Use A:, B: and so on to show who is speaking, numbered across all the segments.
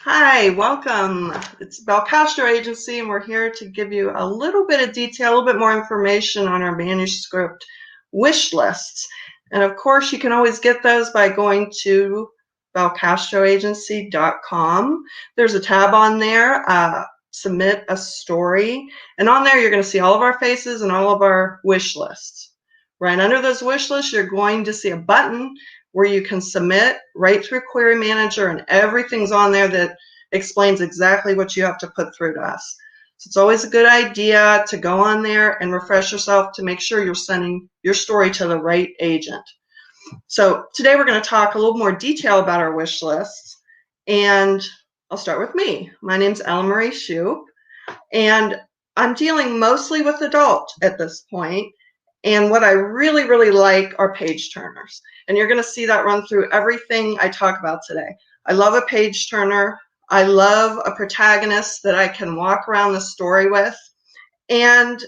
A: Hi, welcome. It's Belcastro Agency, and we're here to give you a little bit of detail, a little bit more information on our manuscript wish lists. And of course, you can always get those by going to belcastroagency.com. There's a tab on there, submit a story, and on there you're going to see all of our faces and all of our wish lists. Right under those wish lists, you're going to see a button where you can submit right through Query Manager, and everything's on there that explains exactly what you have to put through to us. So it's always a good idea to go on there and refresh yourself to make sure you're sending your story to the right agent. So today we're going to talk a little more detail about our wish lists, and I'll start with me. My name's Ellen Marie Shoup, and I'm dealing mostly with adult at this point. And what I really, really like are page turners. And you're going to see that run through everything I talk about today. I love a page turner. I love a protagonist that I can walk around the story with. And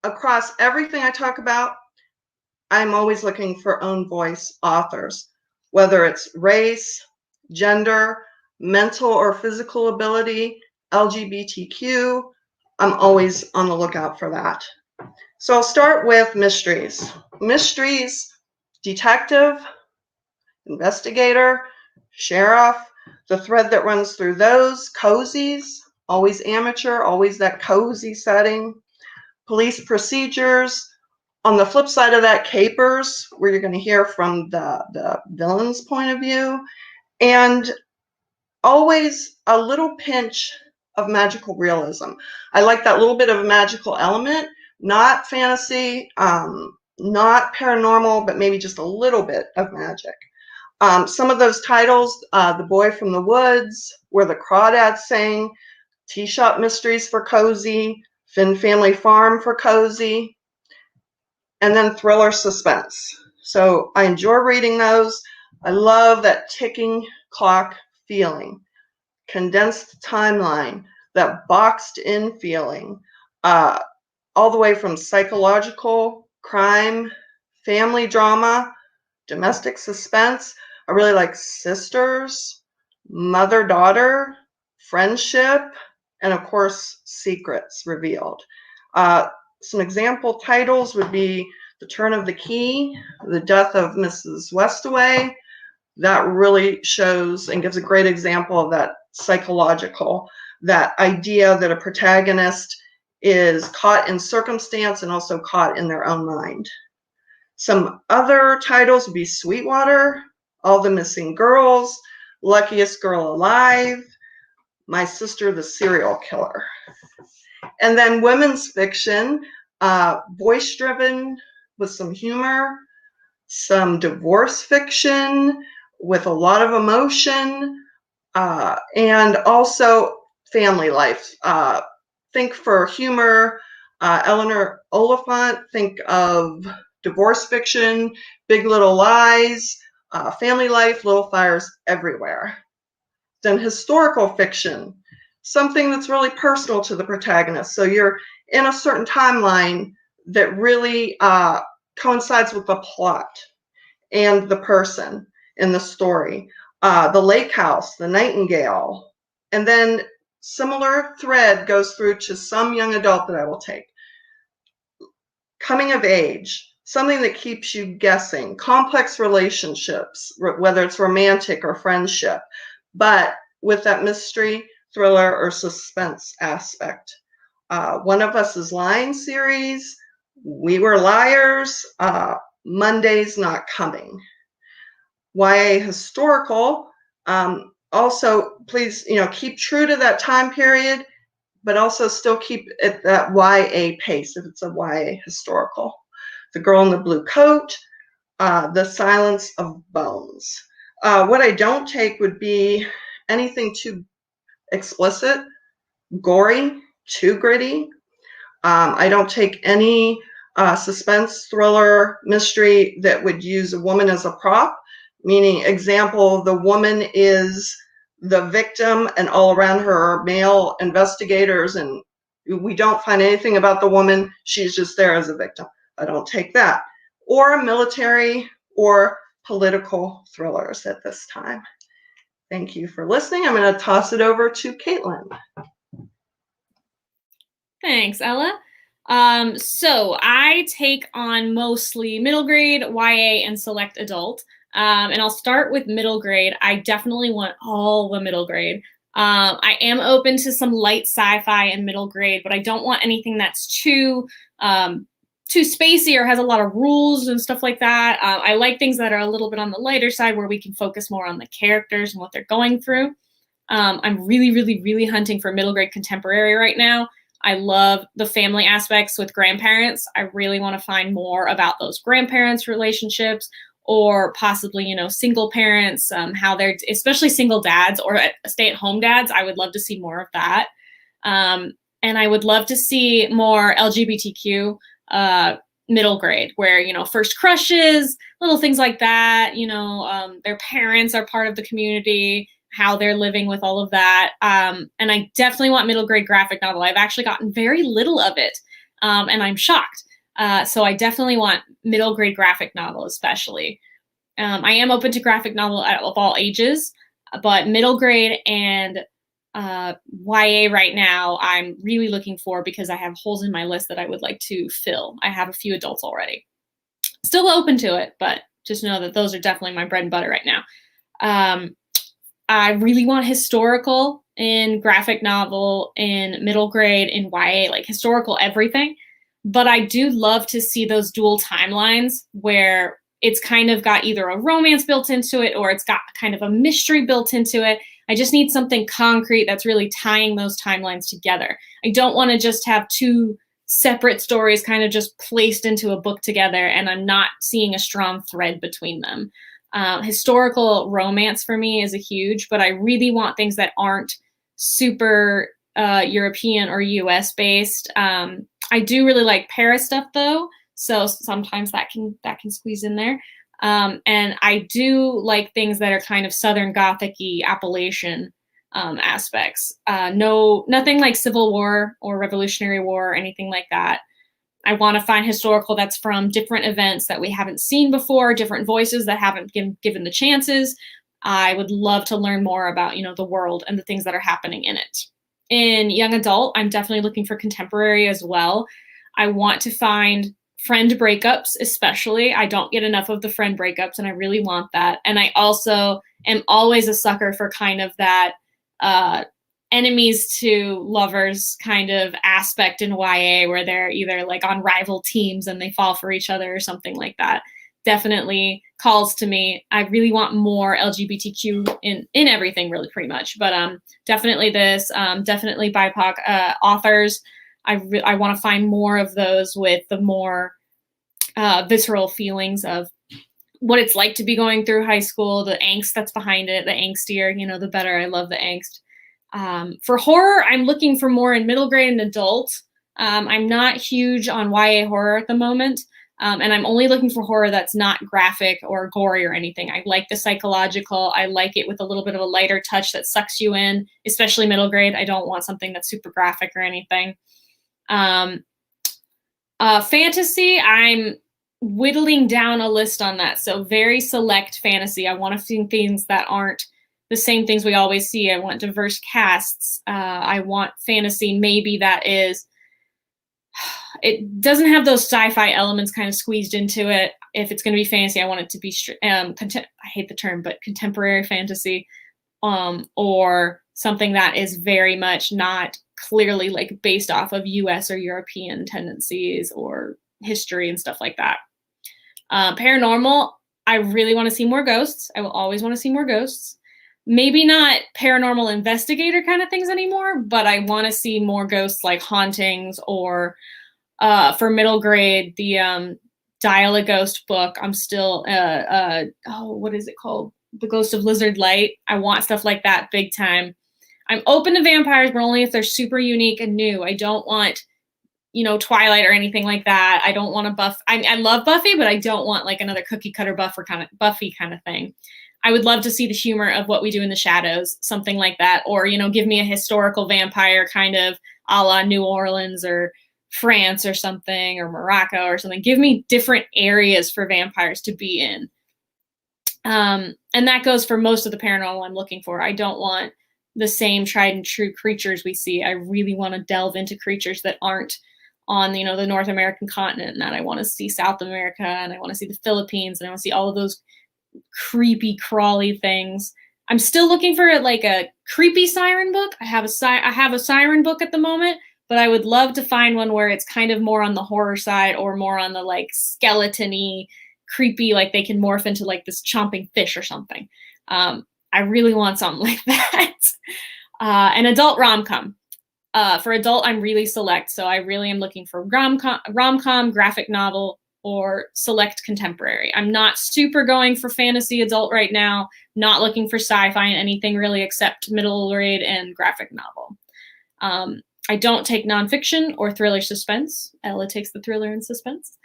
A: across everything I talk about, I'm always looking for own voice authors, whether it's race, gender, mental or physical ability, LGBTQ. I'm always on the lookout for that. So I'll start with mysteries. Mysteries, detective, investigator, sheriff, the thread that runs through those, cozies, always amateur, always that cozy setting, police procedures. On the flip side of that, capers, where you're going to hear from the villain's point of view, and always a little pinch of magical realism. I like that little bit of a magical element. Not fantasy, not paranormal, but maybe just a little bit of magic. Some of those titles, The Boy from the Woods, Where the Crawdads Sing, Tea Shop Mysteries for cozy, Finn Family Farm for cozy, and then thriller suspense. So I enjoy reading those. I love that ticking clock feeling, condensed timeline, that boxed in feeling. All the way from psychological, crime, family drama, domestic suspense. I really like sisters, mother-daughter, friendship, and of course, secrets revealed. Some example titles would be The Turn of the Key, The Death of Mrs. Westaway. That really shows and gives a great example of that psychological, that idea that a protagonist is caught in circumstance and also caught in their own mind. Some other titles would be Sweetwater, All the Missing Girls, Luckiest Girl Alive, My Sister the Serial Killer. And then women's fiction, voice-driven with some humor, some divorce fiction with a lot of emotion, and also family life. Think for humor, Eleanor Oliphant. Think of divorce fiction, Big Little Lies, family life, Little Fires Everywhere. Then historical fiction, something that's really personal to the protagonist. So you're in a certain timeline that really coincides with the plot and the person in the story. The Lake House, The Nightingale, and then similar thread goes through to some young adult that I will take. Coming of age, something that keeps you guessing, complex relationships, whether it's romantic or friendship, but with that mystery, thriller, or suspense aspect. One of Us is Lying series, We Were Liars, Monday's Not Coming. YA historical, also please, keep true to that time period, but also still keep it that YA pace if it's a YA historical. The Girl in the Blue Coat, The Silence of Bones. What I don't take would be anything too explicit, gory, too gritty. I don't take any suspense, thriller, mystery that would use a woman as a prop, meaning, example, the woman is the victim and all around her are male investigators and we don't find anything about the woman. She's just there as a victim. I don't take that. Or military or political thrillers at this time. Thank you for listening. I'm going to toss it over to Caitlin.
B: Thanks, Ella. So I take on mostly middle grade, YA, and select adult. And I'll start with middle grade. I definitely want all the middle grade. I am open to some light sci-fi in middle grade, but I don't want anything that's too spacey or has a lot of rules and stuff like that. I like things that are a little bit on the lighter side where we can focus more on the characters and what they're going through. I'm really, really, really hunting for middle grade contemporary right now. I love the family aspects with grandparents. I really want to find more about those grandparents' relationships, or possibly, single parents, how they're, especially single dads or stay-at-home dads. I would love to see more of that. And I would love to see more LGBTQ middle grade, where, first crushes, little things like that, their parents are part of the community, how they're living with all of that. And I definitely want middle grade graphic novel. I've actually gotten very little of it, and I'm shocked. So I definitely want middle grade graphic novel, especially. I am open to graphic novel of all ages, but middle grade and YA right now, I'm really looking for, because I have holes in my list that I would like to fill. I have a few adults already. Still open to it, but just know that those are definitely my bread and butter right now. I really want historical in graphic novel, in middle grade, in YA, like historical everything. But I do love to see those dual timelines where it's kind of got either a romance built into it or it's got kind of a mystery built into it. I just need something concrete that's really tying those timelines together. I don't want to just have two separate stories kind of just placed into a book together and I'm not seeing a strong thread between them. Historical romance for me is a huge, but I really want things that aren't super European or US based. I do really like Paris stuff though, so sometimes that can squeeze in there. And I do like things that are kind of Southern Gothic-y, Appalachian aspects. Nothing like Civil War or Revolutionary War or anything like that. I want to find historical that's from different events that we haven't seen before, different voices that haven't been given the chances. I would love to learn more about, the world and the things that are happening in it. In young adult, I'm definitely looking for contemporary as well. I want to find friend breakups, especially. I don't get enough of the friend breakups, and I really want that. And I also am always a sucker for kind of that enemies to lovers kind of aspect in YA, where they're either like on rival teams and they fall for each other or something like that. Definitely calls to me. I really want more LGBTQ in everything, really, pretty much. But definitely this, definitely BIPOC authors. I want to find more of those with the more visceral feelings of what it's like to be going through high school, the angst that's behind it, the angstier, the better. I love the angst. For horror, I'm looking for more in middle grade and adult. I'm not huge on YA horror at the moment. And I'm only looking for horror that's not graphic or gory or anything. I like the psychological. I like it with a little bit of a lighter touch that sucks you in, especially middle grade. I don't want something that's super graphic or anything. Fantasy, I'm whittling down a list on that. So very select fantasy. I want to see things that aren't the same things we always see. I want diverse casts. I want fantasy maybe that is, it doesn't have those sci-fi elements kind of squeezed into it. If it's going to be fantasy, I want it to be, I hate the term, but contemporary fantasy, or something that is very much not clearly like based off of US or European tendencies or history and stuff like that. Paranormal, I really want to see more ghosts. I will always want to see more ghosts. Maybe not paranormal investigator kind of things anymore, but I want to see more ghosts like hauntings, or for middle grade, the Dial a Ghost book. I'm still, what is it called? The Ghost of Lizard Light. I want stuff like that big time. I'm open to vampires, but only if they're super unique and new. I don't want, Twilight or anything like that. I don't want a buff. I love Buffy, but I don't want like another cookie cutter Buffy kind of thing. I would love to see the humor of What We Do in the Shadows, something like that. Or, give me a historical vampire kind of a la New Orleans or France or something, or Morocco or something. Give me different areas for vampires to be in. And that goes for most of the paranormal I'm looking for. I don't want the same tried and true creatures we see. I really want to delve into creatures that aren't on, you know, the North American continent, and that I want to see South America, and I want to see the Philippines, and I want to see all of those creepy crawly things. I'm still looking for like a creepy siren book. I have a siren book at the moment, but I would love to find one where it's kind of more on the horror side or more on the like skeleton-y, creepy, like they can morph into like this chomping fish or something. I really want something like that. An adult rom-com. For adult, I'm really select. So I really am looking for rom-com, graphic novel, or select contemporary. I'm not super going for fantasy adult right now. Not looking for sci-fi and anything really except middle grade and graphic novel. I don't take nonfiction or thriller suspense. Ella takes the thriller and suspense.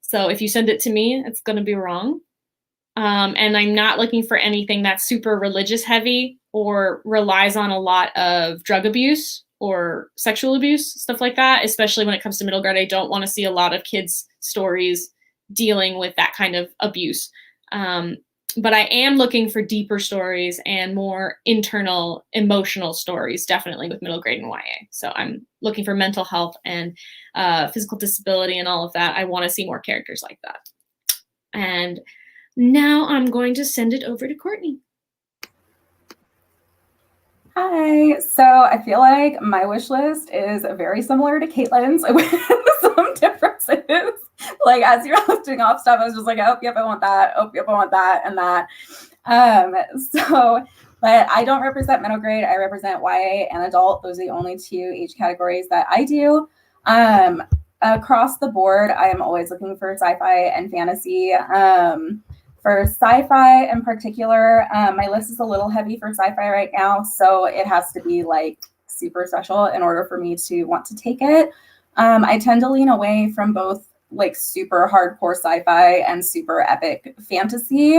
B: So if you send it to me, it's going to be wrong. And I'm not looking for anything that's super religious heavy or relies on a lot of drug abuse or sexual abuse, stuff like that. Especially when it comes to middle grade, I don't want to see a lot of kids' stories dealing with that kind of abuse. But I am looking for deeper stories and more internal emotional stories, definitely with middle grade and YA. So I'm looking for mental health and physical disability and all of that. I want to see more characters like that. And now I'm going to send it over to Courtney.
C: Hi. So I feel like my wish list is very similar to Caitlin's with some differences. Like as you're listing off stuff, I was just like, oh, yep, I want that. Oh, yep, I want that and that. But I don't represent middle grade. I represent YA and adult. Those are the only two age categories that I do. Across the board, I am always looking for sci-fi and fantasy. For sci-fi in particular, my list is a little heavy for sci-fi right now, so it has to be like super special in order for me to want to take it. I tend to lean away from both like super hardcore sci-fi and super epic fantasy.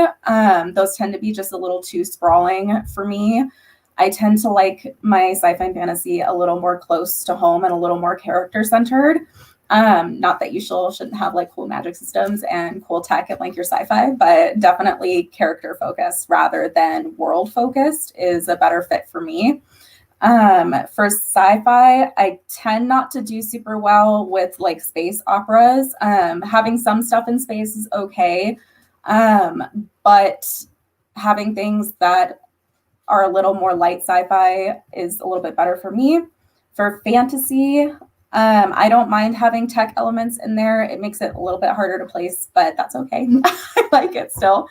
C: Those tend to be just a little too sprawling for me. I tend to like my sci-fi and fantasy a little more close to home and a little more character-centered. Not that you shouldn't have like cool magic systems and cool tech and like your sci-fi, but definitely character focused rather than world focused is a better fit for me. For sci-fi, I tend not to do super well with like space operas. Having some stuff in space is okay, but having things that are a little more light sci-fi is a little bit better for me. For fantasy, I don't mind having tech elements in there. It makes it a little bit harder to place, but that's okay. I like it still.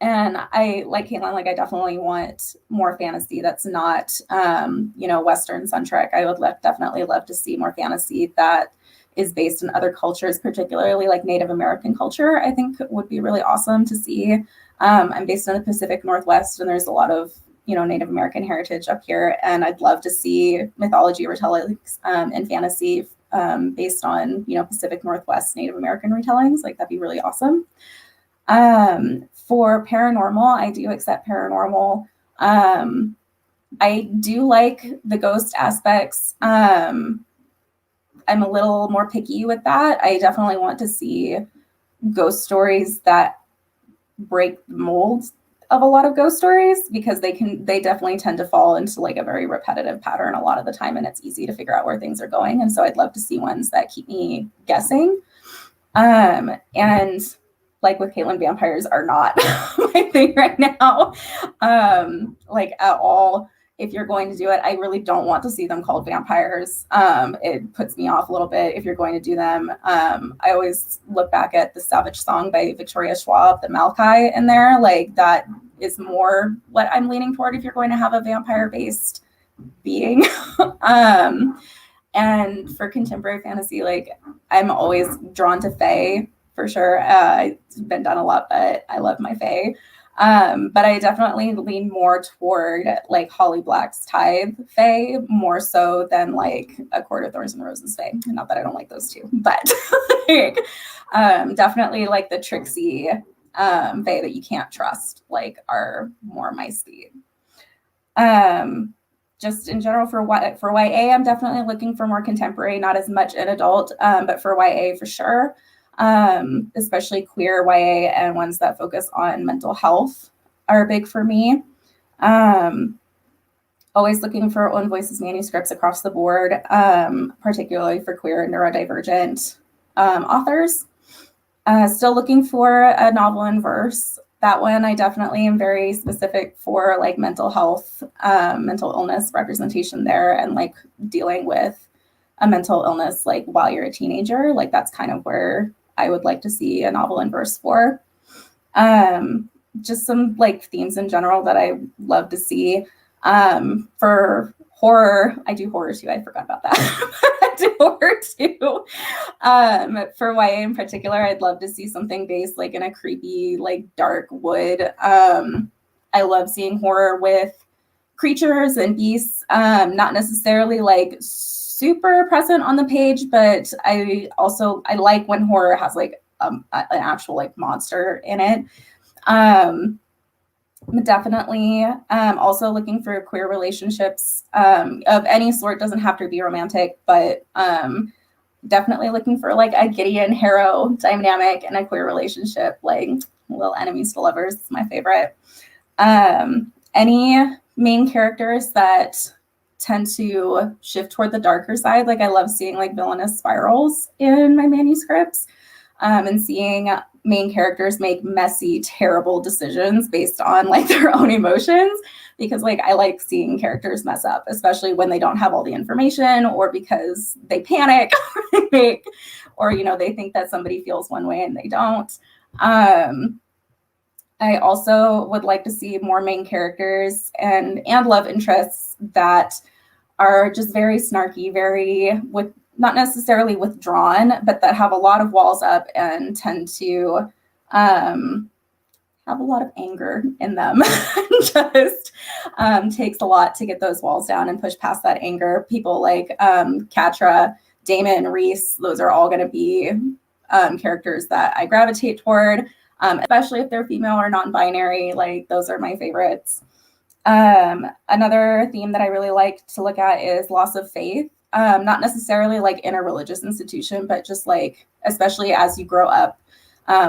C: And I, like Caitlin, like I definitely want more fantasy that's not, Western centric. I would definitely love to see more fantasy that is based in other cultures, particularly like Native American culture. I think would be really awesome to see. I'm based in the Pacific Northwest, and there's a lot of Native American heritage up here, and I'd love to see mythology retellings and fantasy based on Pacific Northwest Native American retellings. Like that'd be really awesome. For paranormal, I do accept paranormal. I do like the ghost aspects. I'm a little more picky with that. I definitely want to see ghost stories that break the mold of a lot of ghost stories, because they definitely tend to fall into like a very repetitive pattern a lot of the time, and it's easy to figure out where things are going. And so I'd love to see ones that keep me guessing. And like with Caitlin, vampires are not my thing right now, like at all. If you're going to do it, I really don't want to see them called vampires. It puts me off a little bit if you're going to do them. I always look back at the Savage Song by Victoria Schwab, the Malkai in there. Like that is more what I'm leaning toward if you're going to have a vampire-based being. And for contemporary fantasy, like I'm always drawn to fae for sure. It's been done a lot, but I love my fae. But I definitely lean more toward like Holly Black's Tithe fae more so than like A Court of Thorns and Roses fae. Not that I don't like those two, but like, definitely like the tricksy fae that you can't trust, like are more my speed. Just in general for YA, I'm definitely looking for more contemporary, not as much an adult, but for YA for sure. especially queer YA and ones that focus on mental health are big for me. Always looking for Own Voices manuscripts across the board, particularly for queer and neurodivergent authors. Still looking for a novel in verse. That one I definitely am very specific for, like mental health, mental illness representation there, and like dealing with a mental illness like while you're a teenager. Like that's kind of where I would like to see a novel in verse for. Just some like themes in general that I love to see. For horror, I do horror too. I forgot about that. I do horror too. For YA in particular, I'd love to see something based like in a creepy, like dark wood. I love seeing horror with creatures and beasts, not necessarily like super present on the page, but I like when horror has like an actual like monster in it. Definitely also looking for queer relationships of any sort. Doesn't have to be romantic, but definitely looking for like a Gideon Harrow dynamic and a queer relationship, like little enemies to lovers is my favorite. Any main characters that tend to shift toward the darker side, like I love seeing like villainous spirals in my manuscripts, and seeing main characters make messy, terrible decisions based on like their own emotions, because like I like seeing characters mess up, especially when they don't have all the information, or because they panic or you know, they think that somebody feels one way and they don't. I also would like to see more main characters and love interests that are just very snarky, very with not necessarily withdrawn, but that have a lot of walls up and tend to have a lot of anger in them. Just takes a lot to get those walls down and push past that anger. People like Katra, Damon, Reese, those are all going to be characters that I gravitate toward, especially if they're female or non-binary. Like those are my favorites. Another theme that I really like to look at is loss of faith. Not necessarily like in a religious institution, but just like, especially as you grow up,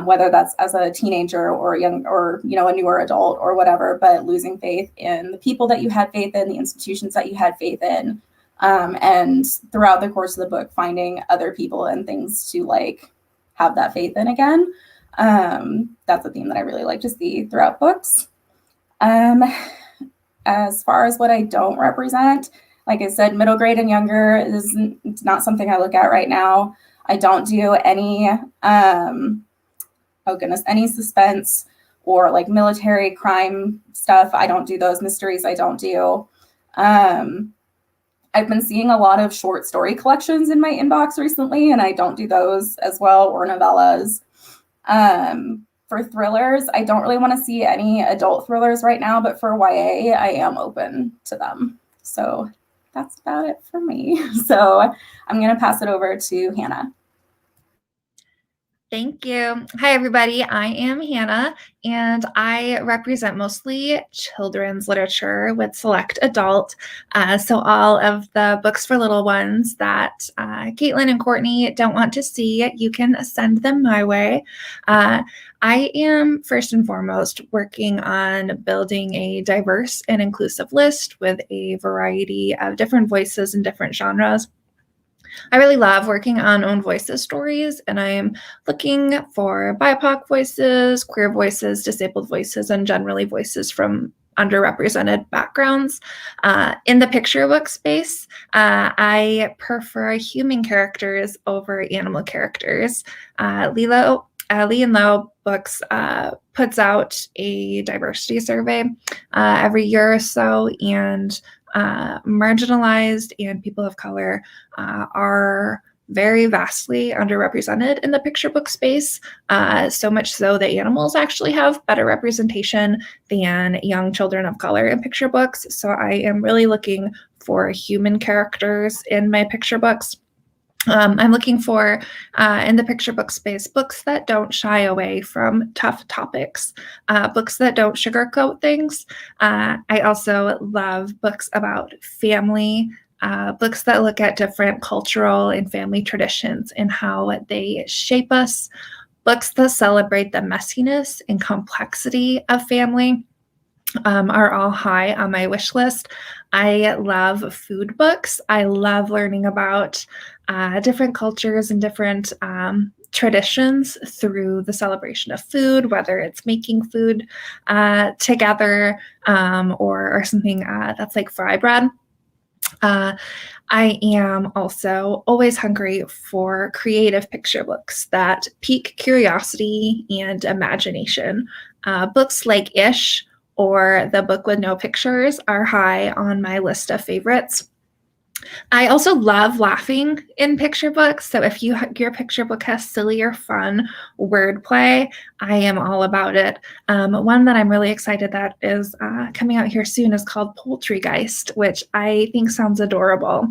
C: whether that's as a teenager or young, or, you know, a newer adult or whatever, but losing faith in the people that you had faith in, the institutions that you had faith in. And throughout the course of the book, finding other people and things to like have that faith in again. That's a theme that I really like to see throughout books. As far as what I don't represent, like I said, middle grade and younger is not something I look at right now. I don't do any, any suspense or like military crime stuff. I don't do those. Mysteries I don't do. I've been seeing a lot of short story collections in my inbox recently, and I don't do those as well, or novellas. For thrillers, I don't really want to see any adult thrillers right now, but for YA, I am open to them. So that's about it for me. So I'm going to pass it over to Hannah.
D: Thank you. Hi, everybody. I am Hannah, and I represent mostly children's literature with select adult. So all of the books for little ones that Caitlin and Courtney don't want to see, you can send them my way. I am first and foremost working on building a diverse and inclusive list with a variety of different voices and different genres. I really love working on Own Voices stories, and I am looking for BIPOC voices, queer voices, disabled voices, and generally voices from underrepresented backgrounds. In the picture book space, I prefer human characters over animal characters. Lee and Low Books puts out a diversity survey every year or so, and marginalized and people of color are very vastly underrepresented in the picture book space, so much so that animals actually have better representation than young children of color in picture books. So I am really looking for human characters in my picture books. I'm looking for, in the picture book space, books that don't shy away from tough topics, books that don't sugarcoat things. I also love books about family, books that look at different cultural and family traditions and how they shape us, books that celebrate the messiness and complexity of family are all high on my wish list. I love food books. I love learning about different cultures and different traditions through the celebration of food, whether it's making food together or something that's like fry bread. I am also always hungry for creative picture books that pique curiosity and imagination. Books like Ish or The Book with No Pictures are high on my list of favorites. I also love laughing in picture books. So if your picture book has silly or fun wordplay, I am all about it. One that I'm really excited that is coming out here soon is called Poultrygeist, which I think sounds adorable.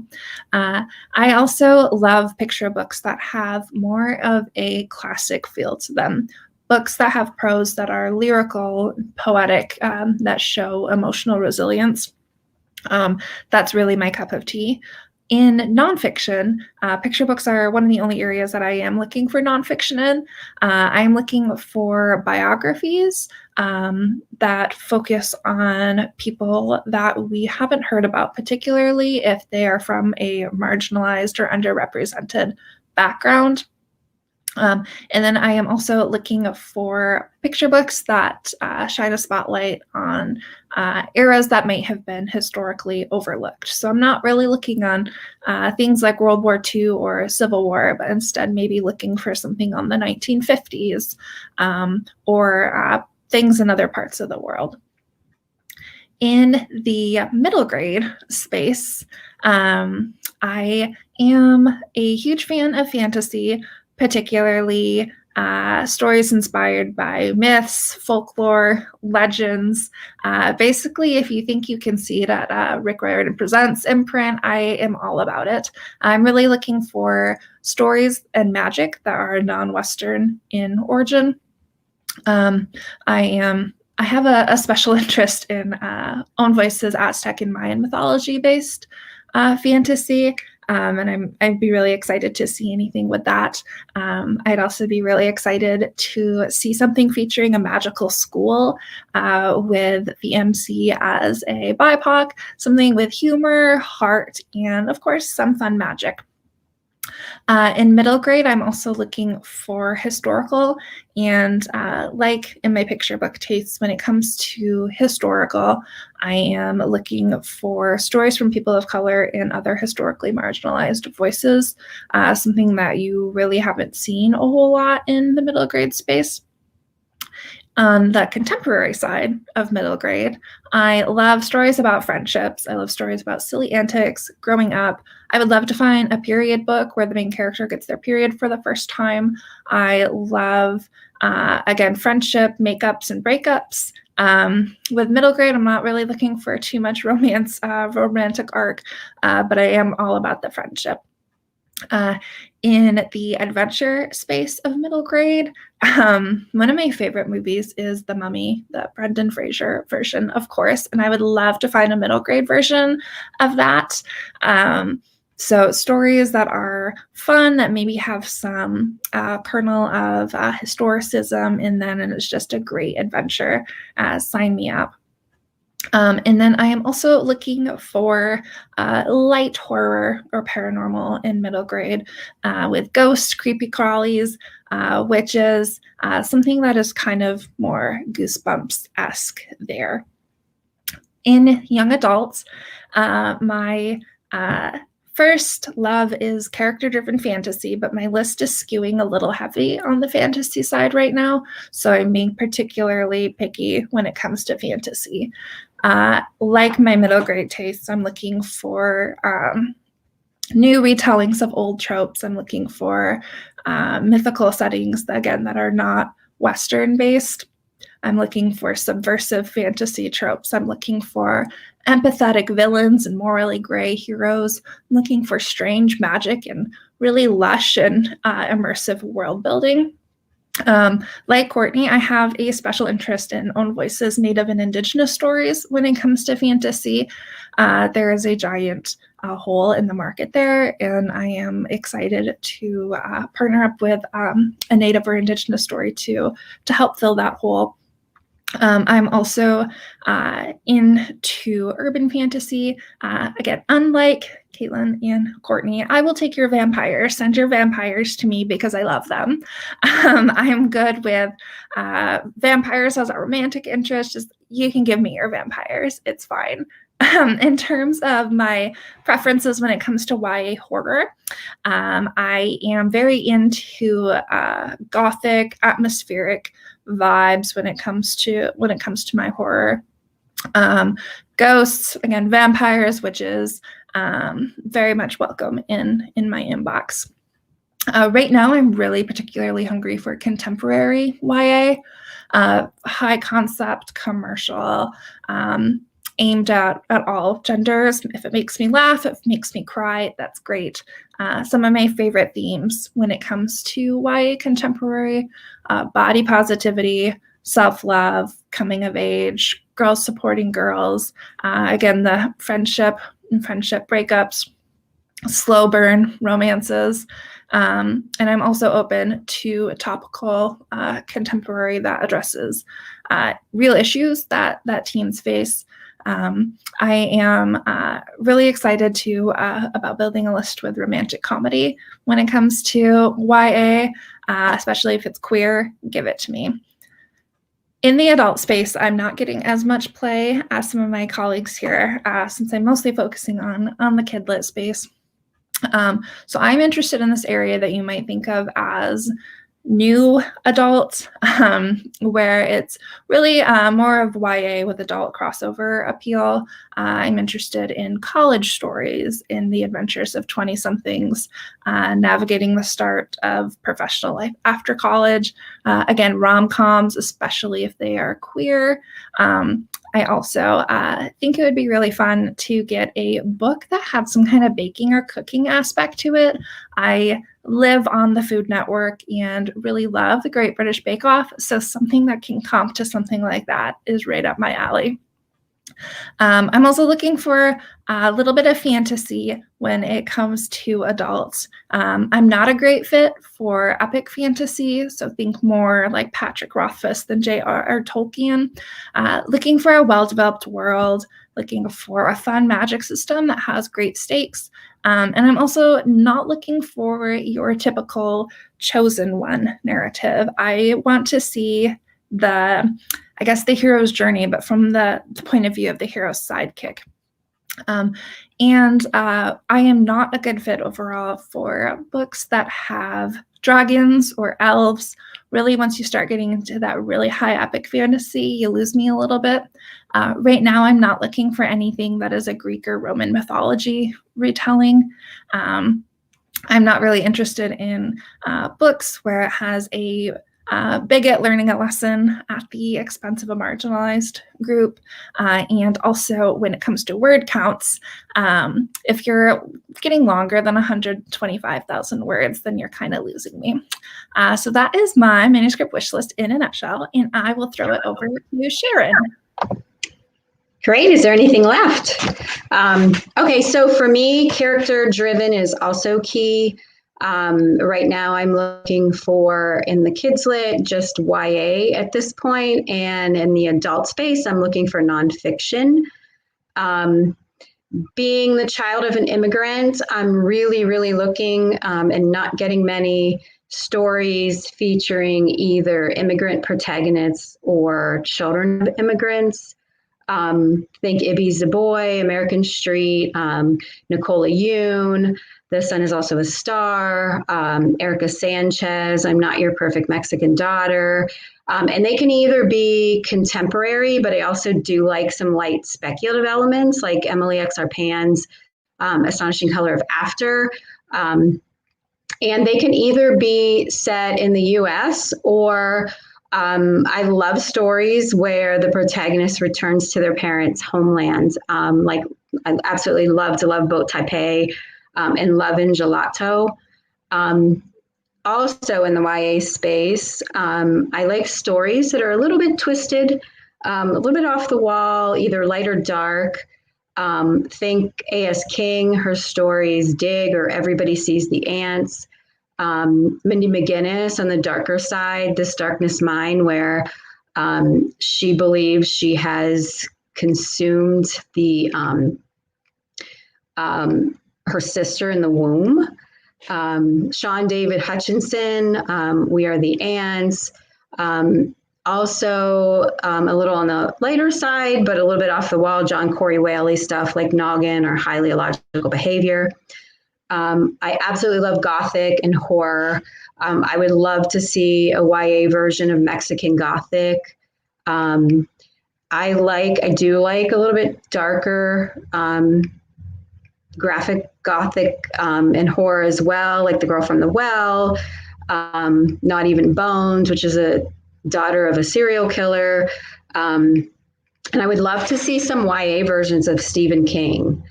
D: I also love picture books that have more of a classic feel to them. Books that have prose that are lyrical, poetic, that show emotional resilience. That's really my cup of tea. In nonfiction, picture books are one of the only areas that I am looking for nonfiction in. I'm looking for biographies that focus on people that we haven't heard about, particularly if they are from a marginalized or underrepresented background. And then I am also looking for picture books that shine a spotlight on eras that might have been historically overlooked. So I'm not really looking on things like World War II or Civil War, but instead maybe looking for something on the 1950s or things in other parts of the world. In the middle grade space, I am a huge fan of fantasy, particularly stories inspired by myths, folklore, legends. Basically, if you think you can see it at Rick Riordan Presents imprint, I am all about it. I'm really looking for stories and magic that are non-Western in origin. I have a special interest in Own Voices, Aztec and Mayan mythology-based fantasy. And I'd be really excited to see anything with that. I'd also be really excited to see something featuring a magical school with the MC as a BIPOC, something with humor, heart, and of course, some fun magic. In middle grade, I'm also looking for historical, and like in my picture book tastes, when it comes to historical, I am looking for stories from people of color and other historically marginalized voices, something that you really haven't seen a whole lot in the middle grade space. On the contemporary side of middle grade, I love stories about friendships. I love stories about silly antics, growing up. I would love to find a period book where the main character gets their period for the first time. I love, again, friendship, makeups, and breakups. With middle grade, I'm not really looking for too much romantic arc, but I am all about the friendship. In the adventure space of middle grade, one of my favorite movies is The Mummy, the Brendan Fraser version, of course, and I would love to find a middle grade version of that. So stories that are fun, that maybe have some kernel of historicism in them, and it's just a great adventure. Sign me up. And then I am also looking for light horror or paranormal in middle grade with ghosts, creepy crawlies, witches, something that is kind of more Goosebumps-esque there. In young adults, my first love is character-driven fantasy, but my list is skewing a little heavy on the fantasy side right now, so I'm being particularly picky when it comes to fantasy. Like my middle grade tastes, I'm looking for new retellings of old tropes. I'm looking for mythical settings, again, that are not Western-based. I'm looking for subversive fantasy tropes. I'm looking for empathetic villains and morally gray heroes. I'm looking for strange magic and really lush and immersive world building. Like Courtney, I have a special interest in Own Voices, Native and Indigenous stories when it comes to fantasy. There is a giant hole in the market there, and I am excited to partner up with a Native or Indigenous story to help fill that hole. I'm also into urban fantasy. Again, unlike Caitlin and Courtney, I will take your vampires. Send your vampires to me because I love them. I'm good with vampires as a romantic interest. Just you can give me your vampires. It's fine. In terms of my preferences when it comes to YA horror, I am very into gothic, atmospheric vibes when it comes to my horror. Ghosts, again, vampires, witches, very much welcome in my inbox. Right now, I'm really particularly hungry for contemporary YA, high concept, commercial, aimed at all genders. If it makes me laugh, if it makes me cry, that's great. Some of my favorite themes when it comes to YA contemporary, body positivity, self-love, coming of age, girls supporting girls, again, the friendship breakups, slow burn romances. And I'm also open to topical contemporary that addresses real issues that teens face. I am really excited about building a list with romantic comedy when it comes to YA, especially if it's queer. Give it to me. In the adult space, I'm not getting as much play as some of my colleagues here, since I'm mostly focusing on the kid-lit space. So I'm interested in this area that you might think of as new adult, where it's really more of YA with adult crossover appeal. I'm interested in college stories, in the adventures of 20-somethings, navigating the start of professional life after college. Again, rom-coms, especially if they are queer. I also think it would be really fun to get a book that had some kind of baking or cooking aspect to it. I live on the Food Network and really love the Great British Bake Off, so something that can comp to something like that is right up my alley. I'm also looking for a little bit of fantasy when it comes to adults. I'm not a great fit for epic fantasy, so think more like Patrick Rothfuss than J.R.R. Tolkien. Looking for a well-developed world, looking for a fun magic system that has great stakes. And I'm also not looking for your typical chosen one narrative. I want to see the hero's journey, but from the point of view of the hero's sidekick. And I am not a good fit overall for books that have dragons or elves. Really, once you start getting into that really high epic fantasy, you lose me a little bit. Right now, I'm not looking for anything that is a Greek or Roman mythology retelling. I'm not really interested in books where it has a bigot learning a lesson at the expense of a marginalized group. And also when it comes to word counts, if you're getting longer than 125,000 words, then you're kind of losing me. So that is my manuscript wish list in a nutshell, and I will throw it over to Sharon.
E: Great. Is there anything left? Okay, so for me, character driven is also key. Right now I'm looking for, in the kids lit, just YA at this point, and in the adult space, I'm looking for nonfiction. Being the child of an immigrant, I'm really looking and not getting many stories featuring either immigrant protagonists or children of immigrants. Think Ibby Zaboy, American Street, Nicola Yoon. The Sun is Also a Star, Erica Sanchez, I'm Not Your Perfect Mexican Daughter. And they can either be contemporary, but I also do like some light speculative elements, like Emily X. Arpan's Astonishing Color of After. And they can either be set in the US or I love stories where the protagonist returns to their parents' homelands. Like I absolutely love Boat Taipei. And Love and Gelato. Also in the YA space, I like stories that are a little bit twisted, a little bit off the wall, either light or dark. Think A.S. King, her stories Dig or Everybody Sees the Ants. Mindy McGinnis on the darker side, This Darkness Mine, where she believes she has consumed the her sister in the womb. Sean David Hutchinson, We Are the Ants. Also, a little on the lighter side, but a little bit off the wall, John Corey Whaley stuff like Noggin or Highly Illogical Behavior. I absolutely love Gothic and horror. I would love to see a YA version of Mexican Gothic. I do like a little bit darker graphic Gothic and horror as well, like The Girl from the Well, Not Even Bones, which is a daughter of a serial killer. And I would love to see some YA versions of Stephen King.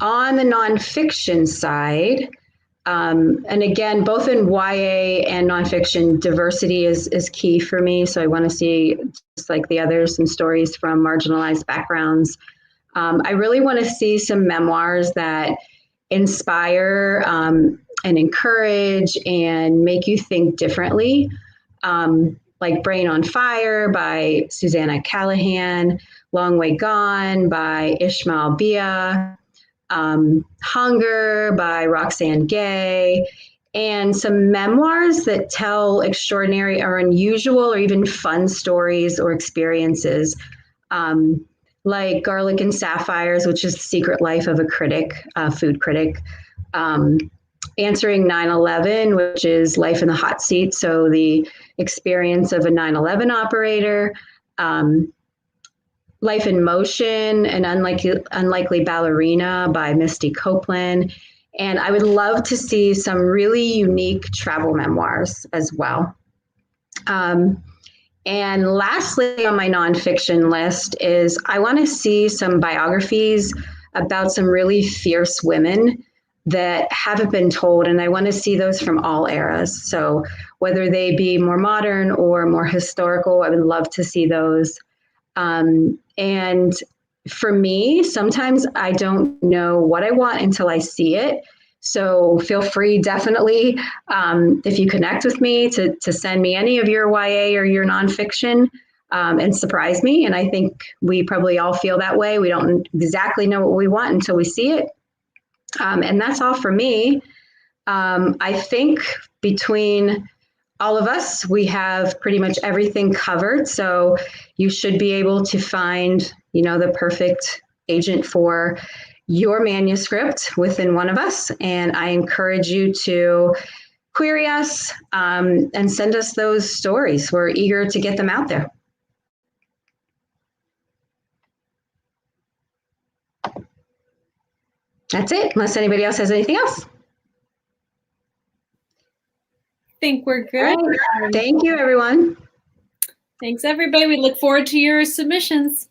E: On the nonfiction side, and again, both in YA and nonfiction, diversity is key for me. So I want to see, just like the others, some stories from marginalized backgrounds. I really want to see some memoirs that inspire and encourage and make you think differently, like Brain on Fire by Susanna Callahan, Long Way Gone by Ishmael Bia, Hunger by Roxane Gay, and some memoirs that tell extraordinary or unusual or even fun stories or experiences, like Garlic and Sapphires, which is The Secret Life of a Critic, food critic, Answering 9/11, which is Life in the Hot Seat, so the experience of a 9/11 operator, Life in Motion, An Unlikely Ballerina by Misty Copeland. And I would love to see some really unique travel memoirs as well. And lastly, on my nonfiction list is I want to see some biographies about some really fierce women that haven't been told. And I want to see those from all eras. So whether they be more modern or more historical, I would love to see those. And for me, sometimes I don't know what I want until I see it. So feel free, definitely, if you connect with me, to send me any of your YA or your nonfiction and surprise me. And I think we probably all feel that way. We don't exactly know what we want until we see it. And that's all for me. I think between all of us, we have pretty much everything covered. So you should be able to find, the perfect agent for your manuscript within one of us. And I encourage you to query us and send us those stories. We're eager to get them out there. That's it, unless anybody else has anything else.
B: Think we're good.
E: Right. Thank you, everyone.
B: Thanks, everybody. We look forward to your submissions.